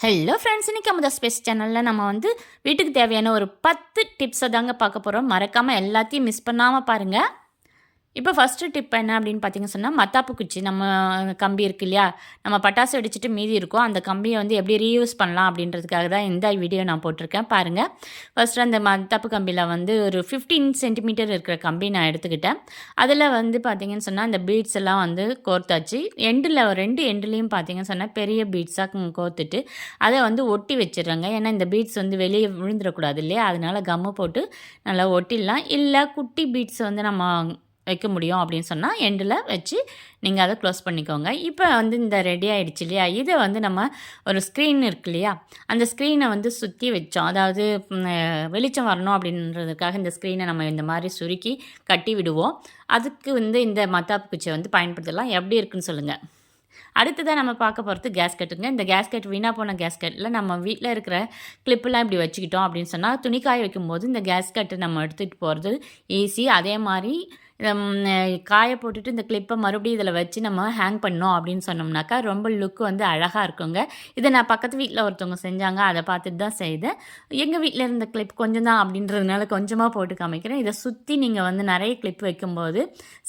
Hello friends, இன்றைக்கி Amudha space சேனலில் நம்ம வீட்டுக்கு தேவையான ஒரு 10 டிப்ஸை தாங்க பார்க்க போகிறோம். மறக்காமல் எல்லாத்தையும் மிஸ் பண்ணாமல் பாருங்கள். இப்போ ஃபஸ்ட்டு டிப் என்ன அப்படின்னு பார்த்தீங்கன்னு சொன்னால், மத்தாப்பு குச்சி நம்ம கம்பி இருக்கு இல்லையா, நம்ம பட்டாசு வெடிச்சிட்டு மீதி இருக்கும் அந்த கம்பியை எப்படி ரீயூஸ் பண்ணலாம் அப்படின்றதுக்காக தான் இந்த வீடியோ நான் போட்டிருக்கேன் பாருங்கள். ஃபஸ்ட்டு அந்த மத்தாப்பு கம்பியில் ஒரு 15 சென்டிமீட்டர் இருக்கிற கம்பி நான் எடுத்துக்கிட்டேன். அதில் பார்த்தீங்கன்னு சொன்னால் அந்த பீட்ஸ் எல்லாம் கோர்த்தாச்சு. எண்டில் 2 எண்டுலேயும் பார்த்தீங்கன்னு சொன்னால் பெரிய பீட்ஸாக கோர்த்துட்டு அதை ஒட்டி வச்சிடுறேங்க. ஏன்னா இந்த பீட்ஸ் வெளியே விழுந்துடக்கூடாது இல்லையா, அதனால் கம்மு போட்டு நல்லா ஒட்டிடலாம். இல்லை குட்டி பீட்ஸ் நம்ம வைக்க முடியும் அப்படின்னு சொன்னால் எண்டில் வச்சு நீங்கள் அதை க்ளோஸ் பண்ணிக்கோங்க. இப்போ இந்த ரெடி ஆகிடுச்சு இல்லையா, இதை நம்ம ஒரு ஸ்க்ரீன் இருக்கு இல்லையா, அந்த ஸ்க்ரீனை சுற்றி வச்சோம். அதாவது வெளிச்சம் வரணும் அப்படின்றதுக்காக இந்த ஸ்க்ரீனை நம்ம இந்த மாதிரி சுருக்கி கட்டி விடுவோம். அதுக்கு இந்த மத்தாப்பு குச்சியை பயன்படுத்தலாம். எப்படி இருக்குன்னு சொல்லுங்கள். அடுத்ததாக நம்ம பார்க்க போகிறது கேஸ்கெட்டுங்க. இந்த கேஸ்கெட் வீணாக போன கேஸ்கெட்டில் நம்ம வீட்டில் இருக்கிற கிளிப்பெல்லாம் இப்படி வச்சுக்கிட்டோம் அப்படின்னு சொன்னால் துணிக்காய வைக்கும்போது இந்த கேஸ்கெட்டை நம்ம எடுத்துகிட்டு போகிறது ஈஸி. அதே மாதிரி காய போட்டுட்டு இந்த கிளிப்பை மறுபடியும் இதில் வச்சு நம்ம ஹேங் பண்ணோம் அப்படின்னு சொன்னோம்னாக்கா ரொம்ப லுக்கு அழகாக இருக்குங்க. இதை நான் பக்கத்து வீட்டில் ஒருத்தவங்க செஞ்சாங்க, அதை பார்த்துட்டு தான் செய்தேன். எங்கள் வீட்டில் இருந்த கிளிப் கொஞ்சம் தான் அப்படின்றதுனால கொஞ்சமாக போட்டு காமிக்கிறேன். இதை சுற்றி நீங்கள் நிறைய கிளிப் வைக்கும்போது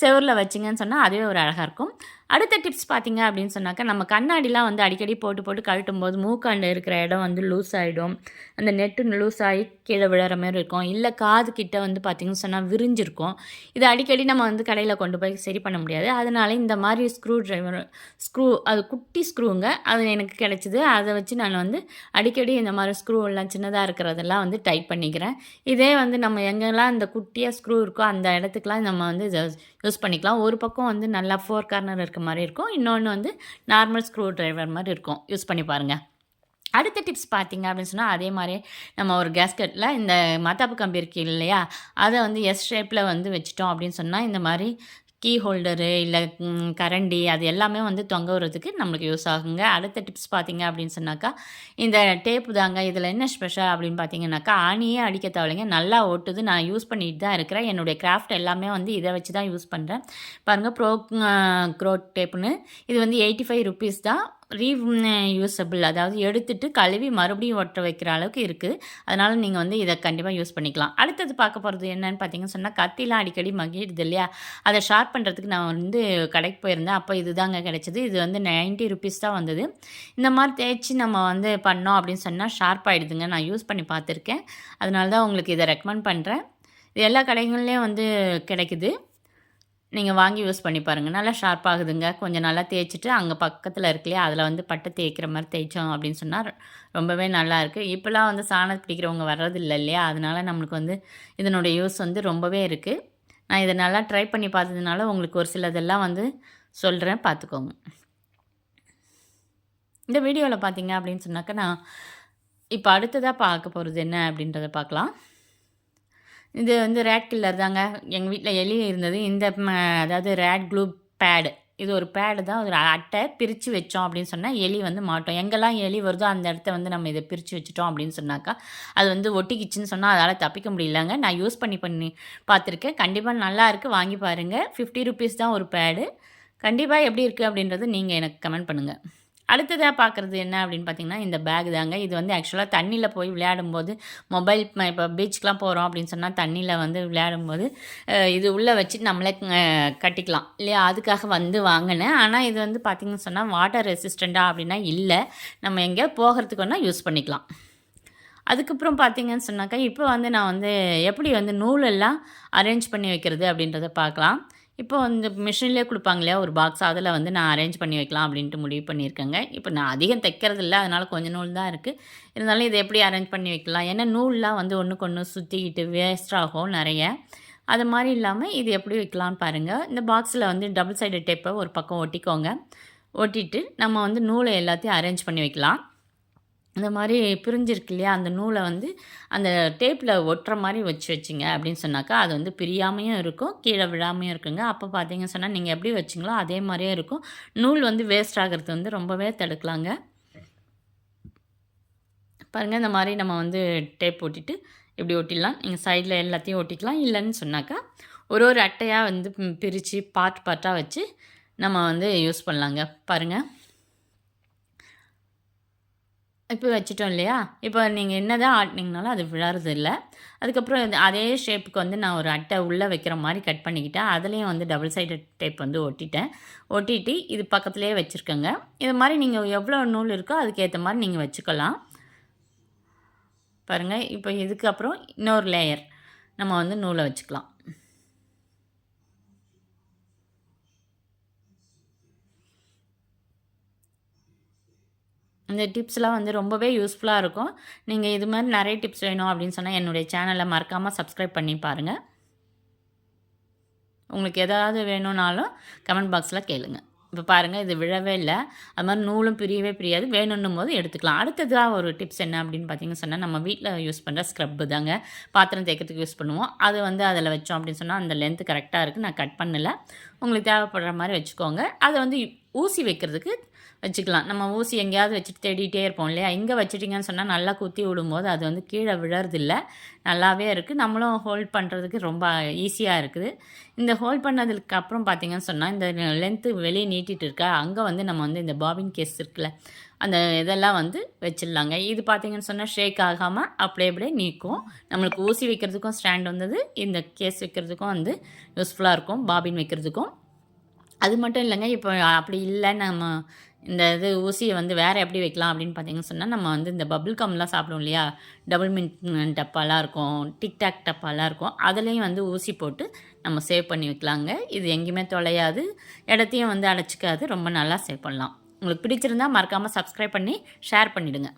செவரில் வச்சிங்கன்னு சொன்னால் அதுவே ஒரு அழகாக இருக்கும். அடுத்த டிப்ஸ் பார்த்தீங்க அப்படின்னு சொன்னாக்கா, நம்ம கண்ணாடிலாம் அடிக்கடி போட்டு கழட்டும் போது மூக்காண்டு இருக்கிற இடம் லூஸ் ஆகிடும். அந்த நெட்டு லூஸ் ஆகி கீழே விழுற மாதிரி இருக்கும். இல்லை காது கிட்ட பார்த்தீங்கன்னு சொன்னால் விரிஞ்சிருக்கும். இதை அடிக்கடி நம்ம கடையில் கொண்டு போய் சரி பண்ண முடியாது. அதனால இந்த மாதிரி ஸ்க்ரூ அது குட்டி ஸ்க்ரூங்க, அது எனக்கு கிடச்சிது. அதை வச்சு நான் அடிக்கடி இந்த மாதிரி ஸ்க்ரூ எல்லாம் சின்னதாக இருக்கிறதெல்லாம் டைட் பண்ணிக்கிறேன். இதே நம்ம எங்கெல்லாம் இந்த குட்டியாக ஸ்க்ரூ இருக்கோ அந்த இடத்துக்குலாம் நம்ம இதை யூஸ் பண்ணிக்கலாம். ஒரு பக்கம் நல்லா 4 கார்னர் இருக்க மாதிரி இருக்கும், இன்னொன்று நார்மல் ஸ்க்ரூ ட்ரைவர் மாதிரி இருக்கும். யூஸ் பண்ணி பாருங்கள். அடுத்த டிப்ஸ் பார்த்தீங்க அப்படின்னு சொன்னால், அதே மாதிரி நம்ம ஒரு கேஸ்கெட்டில் இந்த மத்தாப்பு கம்பி இருக்கு இல்லையா, அதை எஸ் ஷேப்பில் வச்சுட்டோம் அப்படின்னு சொன்னால் இந்த மாதிரி கீ ஹோல்டரு இல்லை கரண்டி அது எல்லாமே தொங்க விடுறதுக்கு நம்மளுக்கு யூஸ் ஆகுங்க. அடுத்த டிப்ஸ் பார்த்தீங்க அப்படின்னு சொன்னாக்கா, இந்த டேப்பு தாங்க. இதில் என்ன ஸ்பெஷல் அப்படின்னு பார்த்தீங்கன்னாக்கா, ஆணியே அடிக்க தேவையில்லைங்க, நல்லா ஒட்டுது. நான் யூஸ் பண்ணிட்டு தான் இருக்கிறேன். என்னுடைய கிராஃப்ட் எல்லாமே இதை வச்சு தான் யூஸ் பண்ணுறேன். பாருங்கள், க்ரோ டேப்புன்னு இது 85 ருபீஸ் தான். ரீயூசபிள், அதாவது எடுத்துகிட்டு கழுவி மறுபடியும் ஒட்ட வைக்கிற அளவுக்கு இருக்குது. அதனால் நீங்கள் இதை கண்டிப்பாக யூஸ் பண்ணிக்கலாம். அடுத்தது பார்க்க போகிறது என்னன்னு பார்த்தீங்கன்னு சொன்னால், கத்திலாம் அடிக்கடி மகிடுது இல்லையா, அதை ஷார்ப் பண்ணுறதுக்கு நான் கடைக்கு போயிருந்தேன். அப்போ இது தாங்க கிடச்சிது. இது 90 ருபீஸ் தான் வந்தது. இந்த மாதிரி தேய்ச்சி நம்ம பண்ணோம் அப்படின்னு சொன்னால் ஷார்ப் ஆகிடுதுங்க. நான் யூஸ் பண்ணி பார்த்துருக்கேன். அதனால தான் உங்களுக்கு இதை ரெக்கமெண்ட் பண்ணுறேன். இது எல்லா கடைகள்லேயும் கிடைக்குது. நீங்கள் வாங்கி யூஸ் பண்ணி பாருங்கள். நல்லா ஷார்ப் ஆகுதுங்க. கொஞ்சம் நல்லா தேய்ச்சிட்டு அங்கே பக்கத்தில் இருக்குல்லையா, அதில் பட்டை தேய்க்கிற மாதிரி தேய்ச்சோம் அப்படின்னு சொன்னால் ரொம்பவே நல்லாயிருக்கு. இப்போலாம் சாணம் பிடிக்கிறவங்க வர்றதில்லை இல்லையா, அதனால் நம்மளுக்கு இதனுடைய யூஸ் ரொம்பவே இருக்குது. நான் இதை நல்லா ட்ரை பண்ணி பார்த்ததுனால உங்களுக்கு ஒரு சிலதெல்லாம் சொல்கிறேன், பார்த்துக்கோங்க. இந்த வீடியோவில் பார்த்தீங்க அப்படின்னு சொன்னாக்கா, நான் இப்போ அடுத்ததாக பார்க்க போகிறது என்ன அப்படின்றத பார்க்கலாம். இது ரேட் கில்லர் தாங்க. எங்கள் வீட்டில் எலி இருந்தது. அதாவது ரேட் க்ளூ பேடு, இது ஒரு பேடு தான். ஒரு அட்டை பிரித்து வச்சோம் அப்படின்னு சொன்னால் எலி மாட்டோம். எங்கெல்லாம் எலி வருதோ அந்த இடத்த நம்ம இதை பிரித்து வச்சுட்டோம் அப்படின்னு சொன்னாக்கா அது ஒட்டிக்கிச்சின்னு சொன்னால் அதால் தப்பிக்க முடியலங்க. நான் யூஸ் பண்ணி பார்த்துருக்கேன். கண்டிப்பாக நல்லா இருக்குது, வாங்கி பாருங்கள். 50 ருபீஸ் தான் ஒரு பேடு. கண்டிப்பாக எப்படி இருக்குது அப்படின்றது நீங்கள் எனக்கு கமெண்ட் பண்ணுங்கள். அடுத்ததாக பார்க்குறது என்ன அப்படின்னு பார்த்தீங்கன்னா, இந்த பேக் தாங்க. இது ஆக்சுவலாக தண்ணியில் போய் விளையாடும்போது மொபைல் இப்போ பீச்சுக்கெலாம் போகிறோம் அப்படின்னு சொன்னால் தண்ணியில் விளையாடும்போது இது உள்ளே வச்சு நம்மளே கட்டிக்கலாம் இல்லையா, அதுக்காக வாங்கினேன். ஆனால் இது பார்த்திங்கன்னு சொன்னால் வாட்டர் ரெசிஸ்டண்ட்டாக அப்படின்னா இல்லை, நம்ம எங்கேயோ போகிறதுக்கு வேணால் யூஸ் பண்ணிக்கலாம். அதுக்கப்புறம் பார்த்தீங்கன்னு சொன்னாக்கா, இப்போ நான் எப்படி நூலெல்லாம் அரேஞ்ச் பண்ணி வைக்கிறது அப்படின்றத பார்க்கலாம். இப்போ மிஷின்லேயே கொடுப்பாங்க இல்லையா ஒரு பாக்ஸ், அதில் நான் அரேஞ்ச் பண்ணி வைக்கலாம் அப்படின்ட்டு முடிவு பண்ணியிருக்கேங்க. இப்போ நான் அதிகம் தைக்கிறது இல்லை, அதனால் கொஞ்சம் நூல் தான் இருக்குது. இருந்தாலும் இதை எப்படி அரேஞ்ச் பண்ணி வைக்கலாம், ஏன்னா நூல்லாம் ஒன்றுக்கு ஒன்று சுற்றிக்கிட்டு வேஸ்ட் ஆகும் நிறைய. அது மாதிரி இல்லாமல் இது எப்படி வைக்கலான்னு பாருங்கள். இந்த பாக்ஸில் டபுள் சைடு டேப்பை ஒரு பக்கம் ஒட்டிக்கோங்க. ஒட்டிட்டு நம்ம நூலை எல்லாத்தையும் அரேஞ்ச் பண்ணி வைக்கலாம். இந்த மாதிரி பிரிஞ்சிருக்கு இல்லையா, அந்த நூலை அந்த டேப்பில் ஒட்டுற மாதிரி வச்சிங்க அப்படின்னு சொன்னாக்கா அது பிரியாமையும் இருக்கும், கீழே விழாமையும் இருக்குங்க. அப்போ பார்த்தீங்கன்னு சொன்னால் நீங்கள் எப்படி வச்சிங்களோ அதே மாதிரியே இருக்கும். நூல் வேஸ்ட் ஆகிறது ரொம்பவே தடுக்கலாங்க. பாருங்கள், இந்த மாதிரி நம்ம டேப் ஒட்டிட்டு இப்படி ஒட்டிடலாம். நீங்கள் சைடில் எல்லாத்தையும் ஒட்டிக்கலாம். இல்லைன்னு சொன்னாக்கா ஒரு அட்டையாக பிரித்து பார்ட்டாக வச்சு நம்ம யூஸ் பண்ணலாங்க. பாருங்கள், இப்போ வச்சுட்டோம் இல்லையா? இப்போ நீங்க என்னதான் ஆட்டுனீங்கனாலும் அது விழறது இல்ல. அதுக்கப்புறம் அதே ஷேப்புக்கு வந்து நான் ஒரு அட்டை உள்ள வைக்கிற மாரி கட் பண்ணிக்கிட்டேன். அதுலயும் வந்து டபுள் சைடட் டேப் வந்து ஒட்டிட்டேன். ஒட்டிட்டு இது பக்கத்திலேயே வச்சுருக்கேங்க. இது மாரி நீங்க எவ்வளோ நூல் இருக்கோ அதுக்கேத்த மாரி நீங்க வச்சுக்கலாம். பாருங்க, இப்போ இதுக்கு அப்புறம் இன்னொரு லேயர் நம்ம வந்து நூல வச்சுக்கலாம். இந்த டிப்ஸ்லாம் வந்து ரொம்பவே யூஸ்ஃபுல்லா இருக்கும். நீங்க இது மாரி நெறைய டிப்ஸ் வேணும் அப்படின்னு சொன்னா, என்னுடைய சேனல மறக்காம சப்ஸ்கிரைப் பண்ணி பாருங்க. உங்களுக்கு ஏதாவது வேணும்னாலும் கமெண்ட் பாக்ஸ்ல கேளுங்க. இப்போ பாருங்க இது விழவே இல்ல. அது மாரி நூலும் பிரியவே பிரியாது. வேணுன்னும்போது எடுத்துக்கலாம். அடுத்ததா ஒரு டிப்ஸ் என்ன அப்படின்னு பார்த்தீங்கன்னு சொன்னா, நம்ம வீட்ல யூஸ் பண்ற ஸ்க்ரப்பு தாங்க. பாத்திரம் தேய்க்கிறதுக்கு யூஸ் பண்ணுவோம். அது வந்து அதில வச்சோம் அப்படின்னு சொன்னா, அந்த லென்த் கரெக்ட்டா இருக்கு. நான் கட் பண்ணல. உங்களுக்கு தேவைப்படுற மாரி வச்சுக்கோங்க. அத வந்து ஊசி வைக்கிறதுக்கு வச்சுக்கலாம். நம்ம ஊசி எங்கேயாவது வச்சுட்டு தேடிட்டே இருப்போம் இல்லையா? இங்க வச்சுட்டீங்கன்னு சொன்னா, நல்லா குத்தி விடும்போது அது வந்து கீழ விழறதில்ல. நல்லாவே இருக்கு. நம்மளும் ஹோல்ட் பண்ணுறதுக்கு ரொம்ப ஈஸியா இருக்குது. இந்த ஹோல்ட் பண்ணதுக்கு அப்புறம் பார்த்தீங்கன்னு சொன்னா, இந்த லென்த்து வெளிய நீட்டிட்டு இருக்கா, அங்க வந்து நம்ம வந்து இந்த பாபின் கேஸ் இருக்குல்ல, அந்த இதெல்லாம் வந்து வச்சிடலாங்க. இது பார்த்தீங்கன்னு சொன்னா, ஷேக் ஆகாம அப்படியே அப்படியே நிக்கும். நம்மளுக்கு ஊசி வைக்கிறதுக்கும் ஸ்டாண்ட் வந்தது. இந்த கேஸ் வைக்கிறதுக்கும் வந்து யூஸ்ஃபுல்லா இருக்கும். பாபின் வைக்கிறதுக்கும். அது மட்டும் இல்லங்க. இப்போ அப்படி இல்ல நம்ம இந்த இது ஊசிய வந்து வேற எப்படி வைக்கலாம் அப்படின்னு பார்த்தீங்கன்னு சொன்னா, நம்ம வந்து இந்த பபிள் கம்லாம் சாப்பிடுவோம் இல்லையா? டபுள் மின்ட் டப்பாலாம் இருக்கும். டிக் டாக் டப்பாலாம் இருக்கும். அதுலயும் வந்து ஊசி போட்டு நம்ம சேவ் பண்ணி வைக்கலாங்க. இது எங்கேயுமே தொலையாது. இடத்தையும் வந்து அடைச்சுக்காது. ரொம்ப நல்லா சேவ் பண்ணலாம். உங்களுக்கு பிடிச்சிருந்தா மறக்காம சப்ஸ்கிரைப் பண்ணி ஷேர் பண்ணிடுங்க.